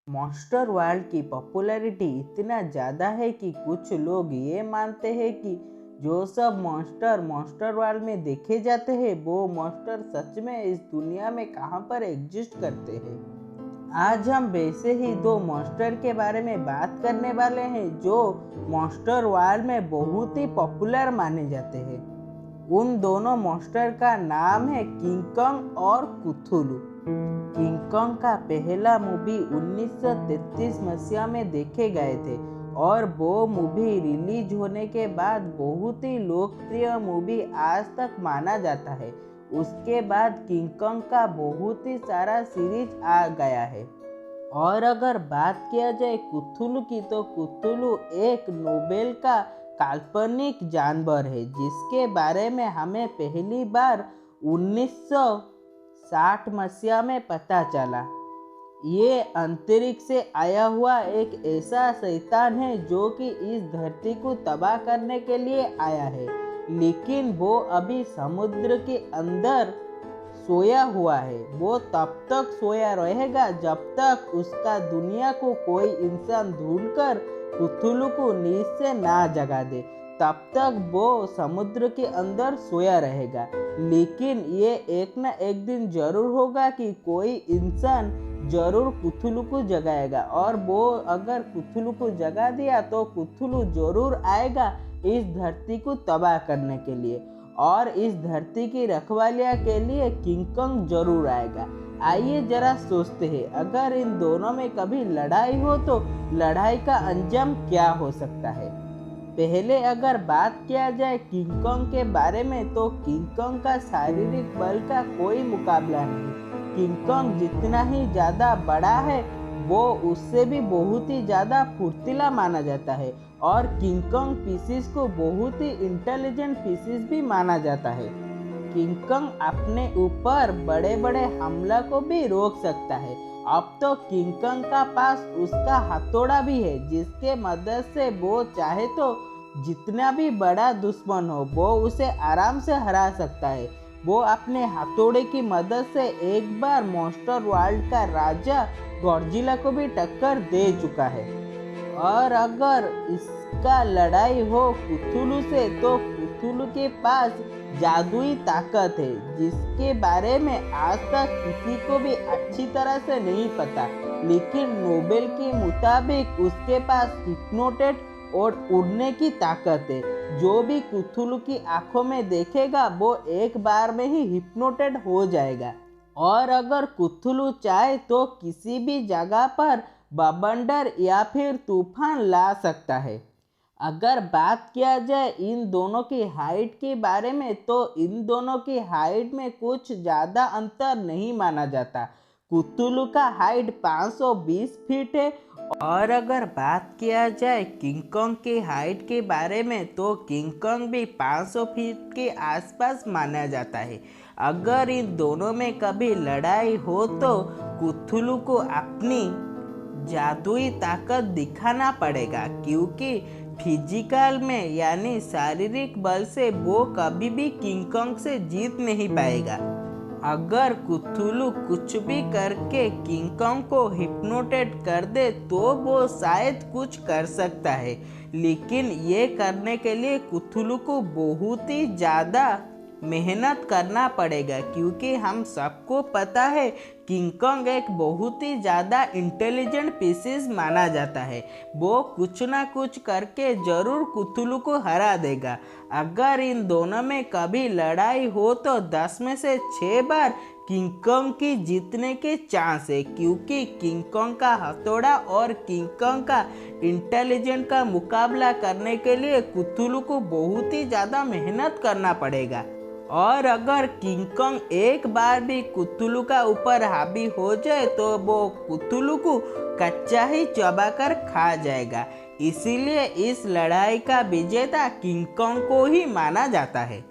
Monster world की popularity इतना ज़्यादा है कि कुछ लोग ये मानते हैं कि जो सब मॉन्स्टर वर्ल्ड में देखे जाते हैं वो मॉन्स्टर सच में इस दुनिया में कहाँ पर एग्जिस्ट करते हैं। आज हम वैसे ही दो मॉन्स्टर के बारे में बात करने वाले हैं जो मॉन्स्टर वर्ल्ड में बहुत ही पॉपुलर माने जाते हैं। उन दोनों मॉन्स्टर का नाम है किंग कॉन्ग और कुथुलू। किंग कॉन्ग का पहला मूवी 1933 मसीहा में देखे गए थे और वो मूवी रिलीज होने के बाद बहुत ही लोकप्रिय मूवी आज तक माना जाता है। उसके बाद किंग कॉन्ग का बहुत ही सारा सीरीज आ गया है। और अगर बात किया जाए कुथुलू की तो कुथुलू एक नोबेल का काल्पनिक जानवर है जिसके बारे में हमें पहली बार 1960 मसीहा में पता चला। ये अंतरिक्ष से आया हुआ एक ऐसा शैतान है जो कि इस धरती को तबाह करने के लिए आया है, लेकिन वो अभी समुद्र के अंदर सोया हुआ है। वो तब तक सोया रहेगा जब तक उसका दुनिया को कोई इंसान ढूंढकर कुथुलू को नींद से ना जगा दे। तब तक वो समुद्र के अंदर सोया रहेगा, लेकिन ये एक ना एक दिन जरूर होगा कि कोई इंसान जरूर कुथुलू को जगाएगा और वो अगर कुथुलू को जगा दिया तो कुथुलू जरूर आएगा इस धरती को तबाह करने के लिए और इस धरती की रखवालिया के लिए किंग कॉन्ग जरूर आएगा। आइए जरा सोचते हैं, अगर इन दोनों में कभी लड़ाई हो तो लड़ाई का अंजाम क्या हो सकता है। पहले अगर बात किया जाए किंग कॉन्ग के बारे में तो किंग कॉन्ग का शारीरिक बल का कोई मुकाबला नहीं। किंग कॉन्ग जितना ही ज़्यादा बड़ा है वो उससे भी बहुत ही ज़्यादा फुर्तीला माना जाता है और किंग कॉन्ग पीसीस को बहुत ही इंटेलिजेंट पीसीस भी माना जाता है। किंग कॉन्ग अपने ऊपर बड़े बड़े हमला को भी रोक सकता है। अब तो किंग कॉन्ग का पास उसका हथौड़ा भी है जिसके मदद से वो चाहे तो जितना भी बड़ा दुश्मन हो वो उसे आराम से हरा सकता है। वो अपने हथौड़े की मदद से एक बार मॉन्स्टर वर्ल्ड का राजा गॉडजिला को भी टक्कर दे चुका है। और अगर इसका लड़ाई हो कुथुलू से तो कुथुलू के पास जादुई ताकत है जिसके बारे में आज तक किसी को भी अच्छी तरह से नहीं पता, लेकिन नोबेल के मुताबिक उसके पास हिप्नोटेट और उड़ने की ताकत है। जो भी कुथुलू की आंखों में देखेगा वो एक बार में ही हिप्नोटेट हो जाएगा और अगर कुथुलू चाहे तो किसी भी जगह पर बवंडर या फिर तूफान ला सकता है। अगर बात किया जाए इन दोनों की हाइट के बारे में तो इन दोनों की हाइट में कुछ ज़्यादा अंतर नहीं माना जाता। कुथुलू का हाइट 520 फीट है और अगर बात किया जाए किंग कॉन्ग की हाइट के बारे में तो किंग कॉन्ग भी 500 फीट के आसपास माना जाता है। अगर इन दोनों में कभी लड़ाई हो तो कुथुलू को अपनी जादुई ताकत दिखाना पड़ेगा, क्योंकि फिजिकल में यानी शारीरिक बल से वो कभी भी किंग कॉन्ग से जीत नहीं पाएगा। अगर कुथुलू कुछ भी करके किंग कॉन्ग को हिप्नोटेट कर दे तो वो शायद कुछ कर सकता है, लेकिन ये करने के लिए कुथुलू को बहुत ही ज़्यादा मेहनत करना पड़ेगा, क्योंकि हम सबको पता है किंग कॉन्ग एक बहुत ही ज़्यादा इंटेलिजेंट पीसीस माना जाता है। वो कुछ ना कुछ करके ज़रूर कुथुलू को हरा देगा। अगर इन दोनों में कभी लड़ाई हो तो 10 में से 6 बार किंग कॉन्ग की जीतने के चांस है, क्योंकि किंग कॉन्ग का हथौड़ा और किंग कॉन्ग का इंटेलिजेंट का मुकाबला करने के लिए कुथुलू को बहुत ही ज़्यादा मेहनत करना पड़ेगा। और अगर किंग कॉन्ग एक बार भी कुथुलू का ऊपर हावी हो जाए तो वो कुथुलू को कच्चा ही चबाकर खा जाएगा। इसीलिए इस लड़ाई का विजेता किंग कॉन्ग को ही माना जाता है।